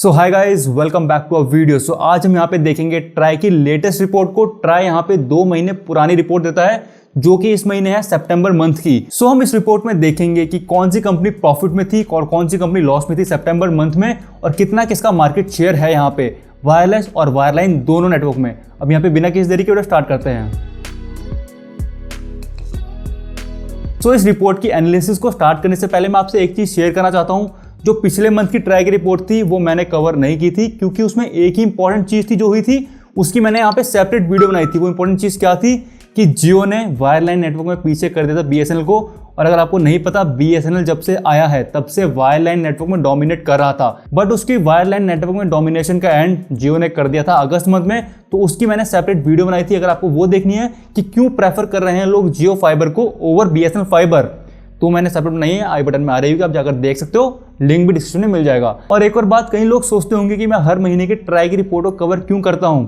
So hi guys, welcome back to a video. So आज हम यहाँ पे देखेंगे ट्राई की लेटेस्ट रिपोर्ट को। ट्राई यहाँ पे 2 महीने पुरानी रिपोर्ट देता है जो कि इस महीने है सितंबर मंथ की। सो हम इस रिपोर्ट में देखेंगे कि कौन सी कंपनी प्रॉफिट में थी और कौन सी कंपनी लॉस में थी सितंबर मंथ में, और कितना किसका मार्केट शेयर है यहाँ पे वायरलेस और वायरलाइन दोनों नेटवर्क में। अब यहाँ पे बिना किसी देरी के वीडियो स्टार्ट करते हैं। सो इस रिपोर्ट की एनालिसिस को स्टार्ट करने से पहले मैं आपसे एक चीज शेयर करना चाहता हूँ। जो पिछले मंथ की ट्राई की रिपोर्ट थी वो मैंने कवर नहीं की थी, क्योंकि उसमें एक ही इंपॉर्टेंट चीज थी जो हुई थी, उसकी मैंने यहाँ पे सेपरेट वीडियो बनाई थी। वो इंपॉर्टेंट चीज क्या थी कि जियो ने वायरलाइन नेटवर्क में पीछे कर दिया था बीएसएनएल को। और अगर आपको नहीं पता, बीएसएनएल जब से आया है तब से वायरलाइन नेटवर्क में डोमिनेट कर रहा था, बट उसकी वायरलाइन नेटवर्क में डोमिनेशन का एंड जियो ने कर दिया था अगस्त मंथ में। तो उसकी मैंने सेपरेट वीडियो बनाई थी। अगर आपको वो देखनी है कि क्यों प्रेफर कर रहे हैं लोग जियो फाइबर को ओवर बीएसएनएल फाइबर, तो मैंने सेपरेट नहीं है, आई बटन में आ रही होगी, आप जाकर देख सकते हो, लिंक भी डिस्क्रिप्शन में मिल जाएगा। और एक और बात, कई लोग सोचते होंगे कि मैं हर महीने की ट्राई की रिपोर्ट को कवर क्यों करता हूं।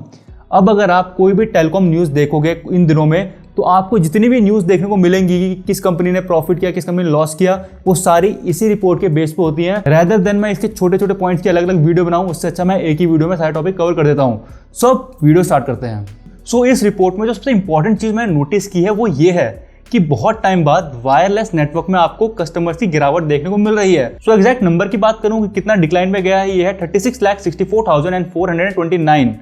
अब अगर आप कोई भी टेलीकॉम न्यूज़ देखोगे इन दिनों में, तो आपको जितनी भी न्यूज़ देखने को मिलेंगी कि किस कंपनी ने प्रॉफिट किया, किस कंपनी ने लॉस किया, वो सारी इसी रिपोर्ट के बेस पे होती हैं। रेदर देन मैं इसके छोटे छोटे पॉइंट्स की अलग अलग वीडियो बनाऊं, उससे अच्छा मैं एक ही वीडियो में सारे टॉपिक कवर कर देता हूं। सो अब वीडियो स्टार्ट करते हैं। सो इस रिपोर्ट में जो सबसे इंपॉर्टेंट चीज़ मैंने नोटिस की है वो ये है कि बहुत टाइम बाद वायरलेस नेटवर्क में आपको कस्टमर्स की गिरावट देखने को मिल रही है। सो एग्जैक्ट नंबर की बात करूं कि कितना डिक्लाइन में गया है, ये है 36,64,429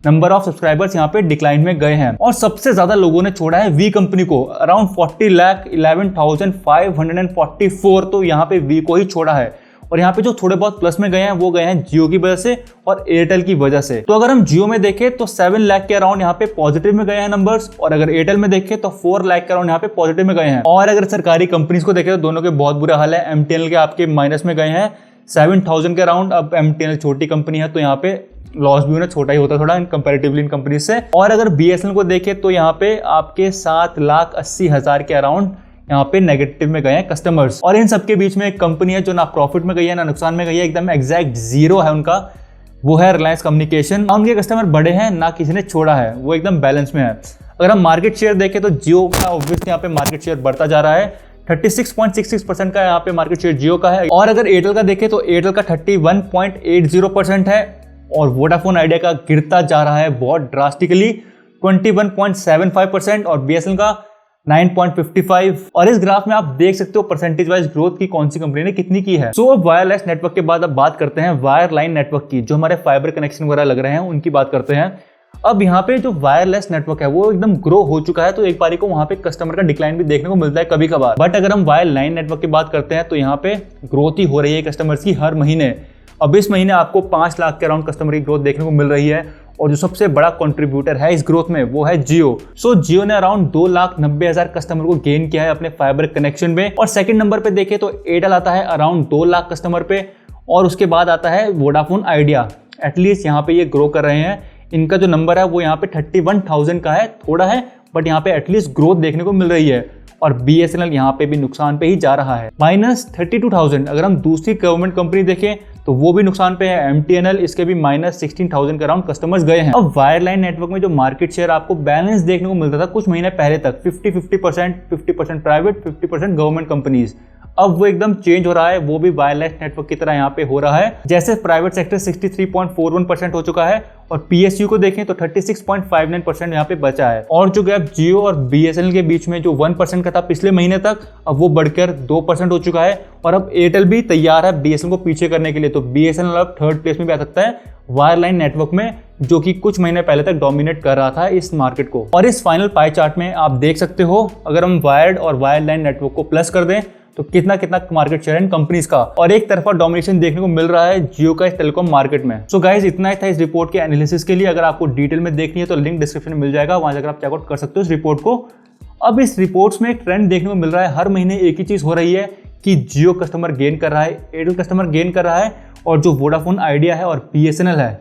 नंबर ऑफ सब्सक्राइबर्स यहाँ पे डिक्लाइन में गए हैं। और सबसे ज्यादा लोगों ने छोड़ा है वी कंपनी को, अराउंड 40,11,544, तो यहाँ पे वी को ही छोड़ा है। और यहाँ पे जो थोड़े बहुत प्लस में गए हैं वो गए हैं जियो की वजह से और एयरटेल की वजह से। तो अगर हम जियो में देखें तो 7 लाख के अराउंड यहाँ पे पॉजिटिव में गए हैं नंबर्स, और अगर एयरटेल में देखें तो 4 लाख के अराउंड यहाँ पे पॉजिटिव में गए हैं। और अगर सरकारी कंपनीज को देखें तो दोनों के बहुत बुरा हाल है। एमटीएनएल के आपके माइनस में गए हैं 7,000 के अराउंड। अब एमटीएनएल छोटी कंपनी है तो यहाँ पे लॉस भी उन्हें छोटा ही होता है थोड़ा कंपैरेटिवली इन कंपनी से। और अगर बीएसएनएल को देखें तो यहाँ पे आपके 7,80,000 के अराउंड यहाँ पे नेगेटिव में गए हैं कस्टमर्स। और इन सबके बीच में एक कंपनी है जो ना प्रॉफिट में गई है ना नुकसान में गई है, एकदम एग्जैक्ट जीरो है उनका, वो है रिलायंस कम्युनिकेशन। उनके कस्टमर बड़े हैं, ना किसी ने छोड़ा है, वो एकदम बैलेंस में है। अगर हम मार्केट शेयर देखें तो जियो का ऑब्वियसली यहाँ पे मार्केट शेयर बढ़ता जा रहा है। 36.66% का यहाँ पे मार्केट शेयर जियो का है। और अगर एयरटेल का देखें तो एयरटेल का 31.80% है। और वोडाफोन आइडिया का गिरता जा रहा है बहुत ड्रास्टिकली, 21.75%, और बीएसएनएल का 9.55। और इस ग्राफ में आप देख सकते हो परसेंटेज वाइज ग्रोथ की कौन सी कंपनी ने कितनी की है। सो अब वायरलेस नेटवर्क के बाद अब बात करते हैं वायरलाइन नेटवर्क की, जो हमारे फाइबर कनेक्शन वगैरह लग रहे हैं उनकी बात करते हैं। अब यहाँ पे जो वायरलेस नेटवर्क है वो एकदम ग्रो हो चुका है, तो एक बारी को वहां पे कस्टमर का डिक्लाइन भी देखने को मिलता है कभी कभार। बट अगर हम वायरलाइन नेटवर्क की बात करते हैं तो यहाँ पे ग्रोथ ही हो रही है कस्टमर्स की हर महीने। अब इस महीने आपको 5 लाख के अराउंड कस्टमर की ग्रोथ देखने को मिल रही है, और जो सबसे बड़ा कंट्रीब्यूटर है इस ग्रोथ में वो है जियो। सो जियो ने अराउंड 2,90,000 कस्टमर को गेन किया है अपने फाइबर कनेक्शन में। और सेकंड नंबर पे देखें तो एयरटेल आता है अराउंड 2 लाख कस्टमर पे, और उसके बाद आता है वोडाफोन आइडिया। एटलीस्ट यहाँ पे ये ग्रो कर रहे हैं। इनका जो नंबर है वो यहाँ पे 31,000 का है, थोड़ा है बट यहाँ पे एटलीस्ट ग्रोथ देखने को मिल रही है। और बीएसएनएल यहाँ पे भी नुकसान पे ही जा रहा है, -32,000। अगर हम दूसरी गवर्नमेंट कंपनी देखें तो वो भी नुकसान पे है, एमटीएनएल, इसके भी -16,000 के अराउंड कस्टमर्स गए हैं। अब वायरलाइन नेटवर्क में जो मार्केट शेयर आपको बैलेंस देखने को मिलता था कुछ महीने पहले तक, 50% प्राइवेट, 50% गवर्नमेंट कंपनीज, अब वो एकदम चेंज हो रहा है। वो भी वायरलेस नेटवर्क की तरह यहाँ पे हो रहा है। जैसे प्राइवेट सेक्टर 63.41% हो चुका है, और पीएसयू को देखें तो 36.59% यहाँ पे बचा है। और जो गैप जियो और बीएसएनएल के बीच में जो 1% का था पिछले महीने तक, अब वो बढ़कर 2% हो चुका है। और अब एयरटेल भी तैयार है बीएसएनएल को पीछे करने के लिए, तो बीएसएनएल अब 3rd प्लेस में भी आ सकता है वायरलाइन नेटवर्क में, जो कि कुछ महीने पहले तक डोमिनेट कर रहा था इस मार्केट को। और इस फाइनल पाई चार्ट में आप देख सकते हो, अगर हम वायर्ड और वायरलाइन नेटवर्क को प्लस कर दें तो कितना कितना मार्केट शेयर है इन कंपनीज का, और एक तरफा डोमिनेशन देखने को मिल रहा है जियो का इस टेलीकॉम मार्केट में। सो गाइस, इतना ही था इस रिपोर्ट के एनालिसिस के लिए। अगर आपको डिटेल में देखनी है तो लिंक डिस्क्रिप्शन में मिल जाएगा, वहां जाकर आप चेकआउट कर सकते हो इस रिपोर्ट को। अब इस रिपोर्ट्स में एक ट्रेंड देखने को मिल रहा है, हर महीने एक ही चीज हो रही है कि जियो कस्टमर गेन कर रहा है, एयरटेल कस्टमर गेन कर रहा है, और जो वोडाफोन आइडिया है और बीएसएनएल है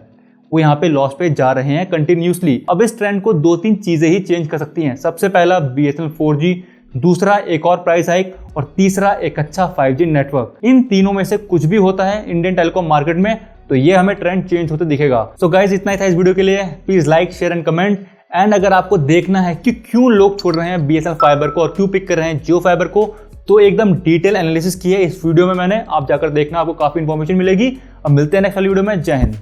वो यहाँ पे लॉस पे जा रहे हैं कंटिन्यूसली। अब इस ट्रेंड को 2-3 चीजें ही चेंज कर सकती हैं। सबसे पहला बीएसएनएल 4G, दूसरा एक और प्राइस हाइक, और तीसरा एक अच्छा 5G नेटवर्क। इन तीनों में से कुछ भी होता है इंडियन टेलीकॉम मार्केट में तो ये हमें ट्रेंड चेंज होते दिखेगा। सो गाइस, इतना ही था इस वीडियो के लिए। Please like, share and comment. And अगर आपको देखना है कि क्यों लोग छोड़ रहे हैं बीएसएनएल फाइबर को और क्यों पिक कर रहे हैं जियो फाइबर को, तो एकदम डिटेल एनालिसिस की है इस वीडियो में मैंने, आप जाकर देखना, आपको काफी इंफॉर्मेशन मिलेगी। अब मिलते हैं नेक्स्ट वाली वीडियो में। जय हिंद।